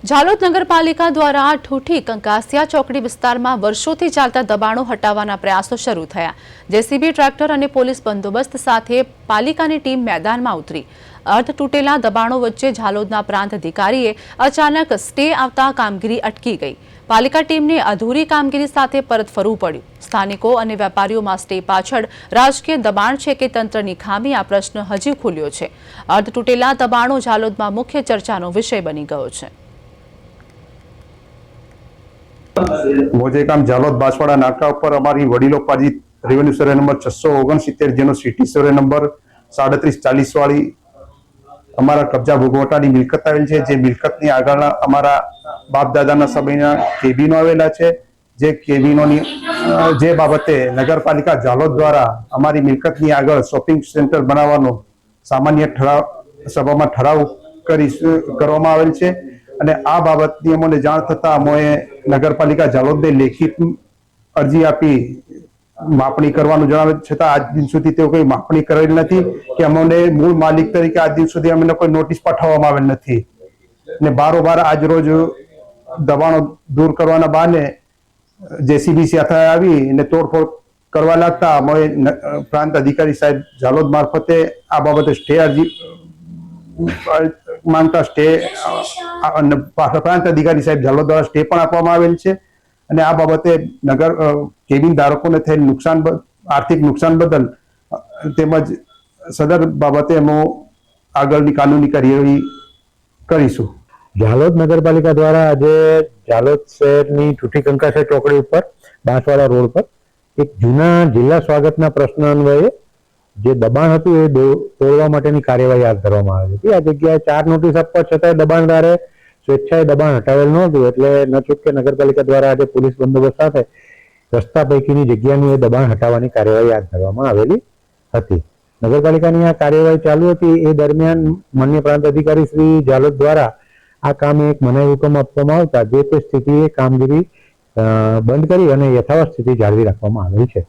ઝાલોદ નગરપાલિકા દ્વારા ઠૂઠી કંકાસિયા ચોકડી વિસ્તારમાં વર્ષોથી ચાલતા દબાણો હટાવવાના પ્રયાસો શરૂ થયા। જેસીબી ટ્રેક્ટર અને પોલીસ બંદોબસ્ત સાથે પાલિકાની ટીમ મેદાનમાં ઉતરી। અર્ધ તૂટેલા દબાણો વચ્ચે ઝાલોદના પ્રાંત અધિકારીએ અચાનક સ્ટે આવતા કામગીરી અટકી ગઈ। પાલિકા ટીમને અધૂરી કામગીરી સાથે પરત ફરવું પડ્યું। સ્થાનિકો અને વેપારીઓમાં સ્ટે પાછળ રાજકીય દબાણ છે કે તંત્રની ખામી, આ પ્રશ્ન હજી ખુલ્યો છે। અર્ધ તૂટેલા દબાણો ઝાલોદમાં મુખ્ય ચર્ચાનો વિષય બની ગયો છે। મોજેગામ ઝાલોદ બાંસવાડા નાકા ઉપર અમારી વડીલોપાજી રેવન્યુ સર્વે નંબર 669 જેનો સિટી સર્વે નંબર 3740 વાળી અમારા કબજા ભોગવટાની મિલકત આવેલ છે। જે મિલકતની આગળના અમારા બાપ દાદાના સમયના કેબિનો આવેલા છે। જે કેબિનોની જે બાબતે નગરપાલિકા ઝાલોદ દ્વારા અમારી મિલકતની આગળ શોપિંગ સેન્ટર બનાવવાનો સામાન્ય ઠરાવ સભામાં ઠરાવ કરવામાં આવેલ છે। અને આ બાબતની અમને જાણ થતા અમે નગરપાલિકા ઝાલોદને લેખિત અરજી આપી માપણી કરવાનું જણાવ્યું, છતાં આજ દિન સુધી તેઓ કોઈ માપણી કરેલ નથી કે અમને મૂળ માલિક તરીકે આજ દિન સુધી અમને કોઈ નોટિસ પાઠવવામાં આવેલ નથી। ને બારોબાર આજ રોજ દબાણો દૂર કરવાના બહાને જેસીબી સાથે આવી અને તોડફોડ કરવા લાગતા અમે પ્રાંત અધિકારી સાહેબ ઝાલોદ મારફતે આ બાબતે સ્ટે અરજી માંગતા સ્ટે પ્રાંત અધિકારી સાહેબ ઝાલોદ દ્વારા સ્ટે પણ આપવામાં આવેલ છે। અને આ બાબતે નગર કેબિન ધારકોને થયેલ નુકસાન, આર્થિક નુકસાન બદલ તેમજ સદર બાબતે અમે આગળની કાનૂની કાર્યવાહી કરીશું। ઝાલોદ નગરપાલિકા દ્વારા આજે ઝાલોદ શહેરની ઠૂઠી કંકાસિયા ચોકડી ઉપર બાંસવાડા રોડ પર એક જૂના જિલ્લા સ્વાગતના પ્રશ્ન અન્વયે જે દબાણ હતું એ તોડવા માટેની કાર્યવાહી હાથ ધરવામાં આવી હતી। આ જગ્યાએ 4 નોટિસ આપવા છતાંય દબાણદારે સ્વેચ્છાએ દબાણ હટાવેલ નહોતું, એટલે ન ચૂકે નગરપાલિકા દ્વારા આજે પોલીસ બંદોબસ્ત સાથે રસ્તા પૈકીની જગ્યાની એ દબાણ હટાવવાની કાર્યવાહી હાથ ધરવામાં આવેલી હતી। નગરપાલિકાની આ કાર્યવાહી ચાલુ હતી એ દરમિયાન માનનીય પ્રાંત અધિકારી શ્રી ઝાલોદ દ્વારા આ કામે એક મનાઈ હુકમ આપવામાં આવતા જે તે સ્થિતિએ કામગીરી બંધ કરી અને યથાવત સ્થિતિ જાળવી રાખવામાં આવેલ છે।